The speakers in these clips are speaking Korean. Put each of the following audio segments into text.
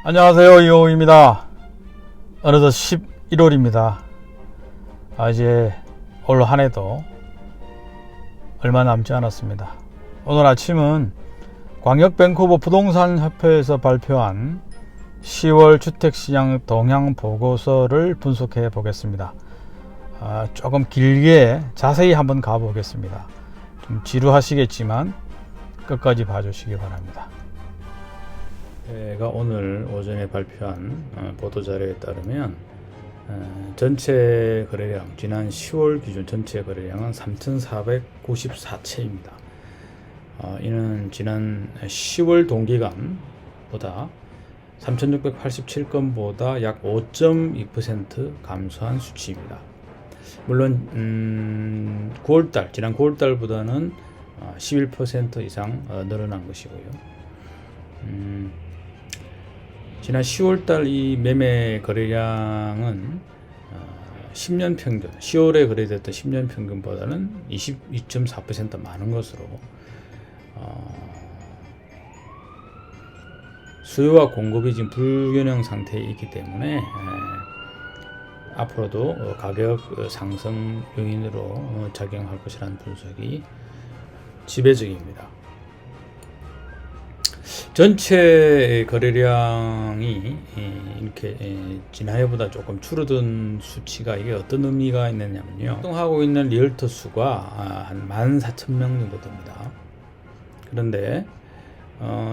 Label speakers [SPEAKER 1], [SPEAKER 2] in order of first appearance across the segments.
[SPEAKER 1] 안녕하세요, 이호입니다. 어느덧 11월입니다. 이제 올 한 해도 얼마 남지 않았습니다. 오늘 아침은 광역 밴쿠버 부동산 협회에서 발표한 10월 주택시장 동향 보고서를 분석해 보겠습니다. 조금 길게 자세히 한번 가보겠습니다. 좀 지루하시겠지만 끝까지 봐주시기 바랍니다. 제가 오늘 오전에 발표한 보도자료에 따르면 전체 거래량, 지난 10월 기준 전체 거래량은 3,494채입니다. 이는 지난 10월 동기간보다 3,687건보다 약 5.2% 감소한 수치입니다. 물론 지난 9월달보다는 11% 이상 늘어난 것이고요. 지난 10월달 이 매매 거래량은 10년 평균, 10월에 거래됐던 10년 평균보다는 22.4% 많은 것으로 수요와 공급이 지금 불균형 상태에 있기 때문에 앞으로도 가격 상승 요인으로 작용할 것이라는 분석이 지배적입니다. 전체 거래량이 이렇게 지난해보다 조금 줄어든 수치가 이게 어떤 의미가 있느냐면요, 활동하고 있는 리얼터 수가 한 14,000명 정도 됩니다. 그런데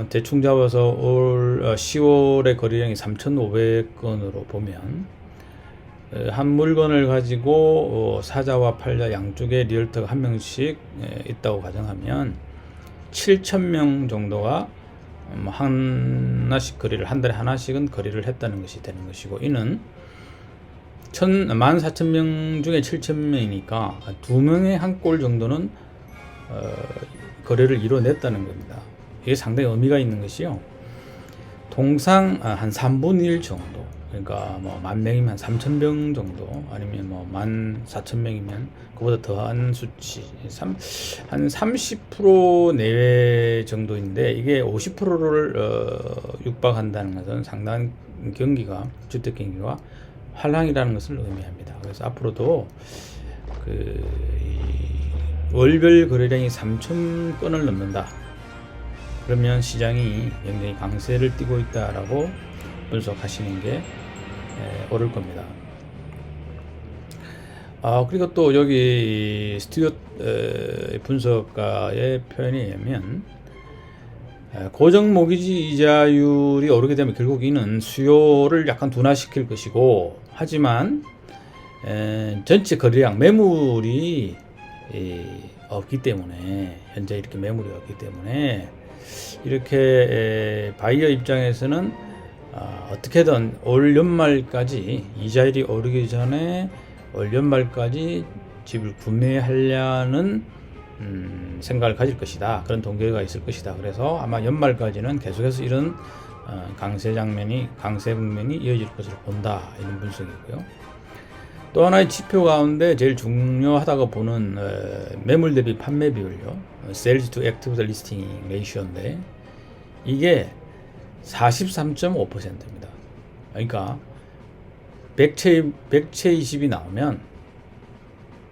[SPEAKER 1] 대충 잡아서 올 10월의 거래량이 3,500건으로 보면 한 물건을 가지고 사자와 팔자 양쪽에 리얼터가 한 명씩 있다고 가정하면 7,000명 정도가 하나씩 거래를, 한 달에 하나씩은 거래를 했다는 것이 되는 것이고, 이는 14,000명 중에 7,000명이니까 2명에 한 골 정도는 거래를 이뤄냈다는 겁니다. 이게 상당히 의미가 있는 것이요, 통상 한 3분의 1 정도, 그러니까 뭐 10,000명이면 한 3,000명 정도, 아니면 뭐 14,000명이면 그보다 더한 수치, 한 30% 내외 정도인데, 이게 50%를 육박한다는 것은 상당한 경기가, 주택 경기가 활황이라는 것을 의미합니다. 그래서 앞으로도 월별 거래량이 3,000건을 넘는다, 그러면 시장이 굉장히 강세를 띠고 있다라고 분석하시는 게 옳을 겁니다. 그리고 또 여기 스튜어트 분석가의 표현에 의하면 고정 모기지 이자율이 오르게 되면 결국 이는 수요를 약간 둔화시킬 것이고, 하지만 전체 거래량, 매물이 없기 때문에, 현재 이렇게 매물이 없기 때문에 이렇게 바이어 입장에서는 어떻게든 올 연말까지, 이자율이 오르기 전에 올 연말까지 집을 구매하려는 생각을 가질 것이다, 그런 동기가 있을 것이다. 그래서 아마 연말까지는 계속해서 이런 강세 국면이 이어질 것으로 본다, 이런 분석이고요. 또 하나의 지표 가운데 제일 중요하다고 보는 매물 대비 판매 비율요, Sales to Active Listing Ratio인데, 이게 43.5%입니다. 그러니까 100채 20이 나오면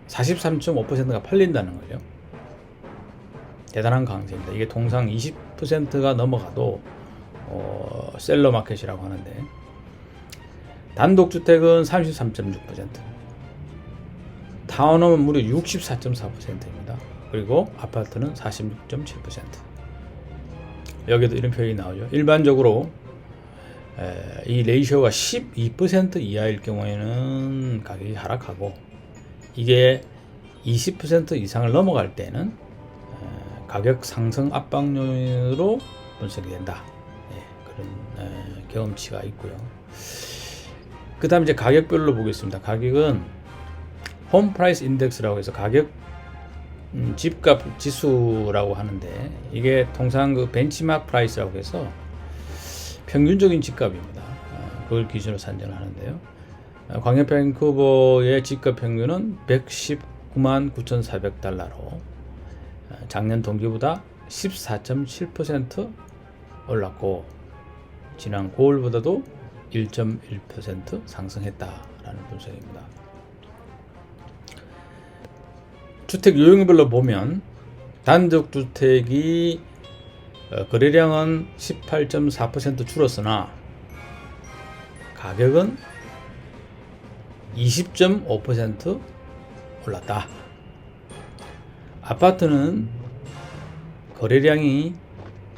[SPEAKER 1] 43.5%가 팔린다는 거예요. 대단한 강세입니다. 이게 통상 20%가 넘어가도 셀러 마켓이라고 하는데, 단독주택은 33.6%, 타운홈은 무려 64.4%입니다. 그리고 아파트는 46.7%. 여기도 이런 표현이 나오죠. 일반적으로 이 레이쇼가 12% 이하일 경우에는 가격이 하락하고, 이게 20% 이상을 넘어갈 때는 가격 상승 압박 요인으로 분석이 된다, 그런 경험치가 있고요. 그 다음 이제 가격별로 보겠습니다. 가격은 홈 프라이스 인덱스라고 해서 가격 집값 지수라고 하는데, 이게 통상 그 벤치마크 프라이스라고 해서 평균적인 집값입니다. 그걸 기준으로 산정을 하는데요. 광역 밴쿠버의 집값 평균은 119만 9,400달러로 작년 동기보다 14.7% 올랐고, 지난 9월보다도 1.1% 상승했다라는 분석입니다. 주택 유형별로 보면 단독주택이 거래량은 18.4% 줄었으나 가격은 20.5% 올랐다. 아파트는 거래량이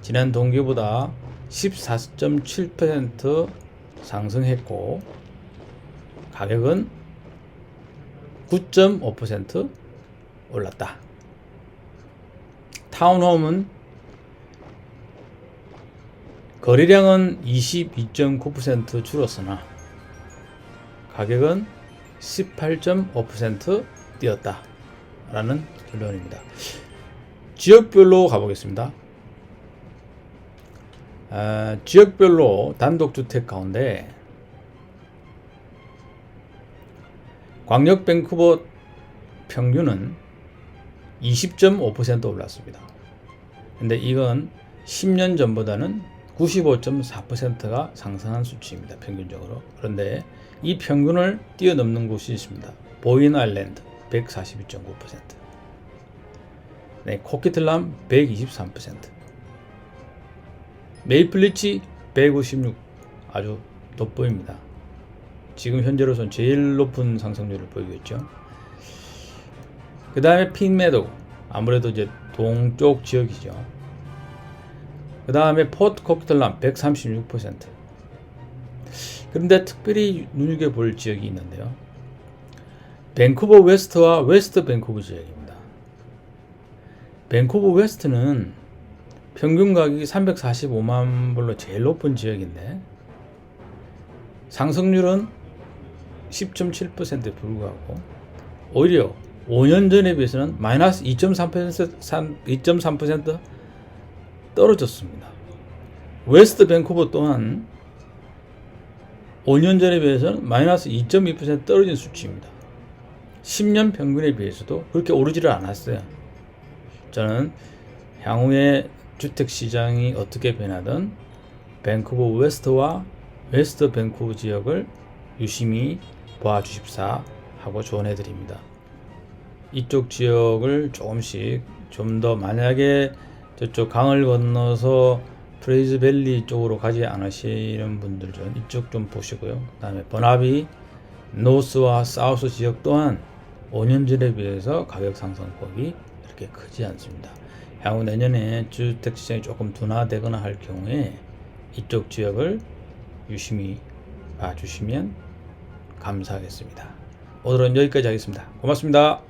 [SPEAKER 1] 지난 동기보다 14.7% 상승했고 가격은 9.5% 올랐다. 타운홈은 거래량은 22.9% 줄었으나 가격은 18.5% 뛰었다 라는 결론입니다. 지역별로 가보겠습니다. 지역별로 단독주택 가운데 광역 밴쿠버 평균은 20.5% 올랐습니다. 근데 이건 10년 전보다는 95.4%가 상승한 수치입니다. 평균적으로. 그런데 이 평균을 뛰어넘는 곳이 있습니다. 보인 아일랜드 142.9%, 네, 코키틀람 123%, 메이플리치 156, 아주 돋보입니다. 지금 현재로선 제일 높은 상승률을 보이고 있죠. 그 다음에 핀메도, 아무래도 이제 동쪽 지역이죠. 그 다음에 포트 코키틀람 136%. 그런데 특별히 눈여겨볼 지역이 있는데요. 밴쿠버 웨스트와 웨스트 밴쿠버 지역입니다. 밴쿠버 웨스트는 평균 가격이 345만 불로 제일 높은 지역인데 상승률은 10.7%에 불구하고 오히려 5년 전에 비해서는 마이너스 2.3% 떨어졌습니다. 웨스트 밴쿠버 또한 5년 전에 비해서는 마이너스 2.2% 떨어진 수치입니다. 10년 평균에 비해서도 그렇게 오르지를 않았어요. 저는 향후에 주택시장이 어떻게 변하든 밴쿠버 웨스트와 웨스트 밴쿠버 지역을 유심히 봐주십사 하고 조언해드립니다. 이쪽 지역을 조금씩 좀 더, 만약에 저쪽 강을 건너서 프레이즈밸리 쪽으로 가지 않으시는 분들은 이쪽 좀 보시고요. 그 다음에 버나비 노스와 사우스 지역 또한 5년 전에 비해서 가격 상승폭이 그렇게 크지 않습니다. 향후 내년에 주택시장이 조금 둔화되거나 할 경우에 이쪽 지역을 유심히 봐주시면 감사하겠습니다. 오늘은 여기까지 하겠습니다. 고맙습니다.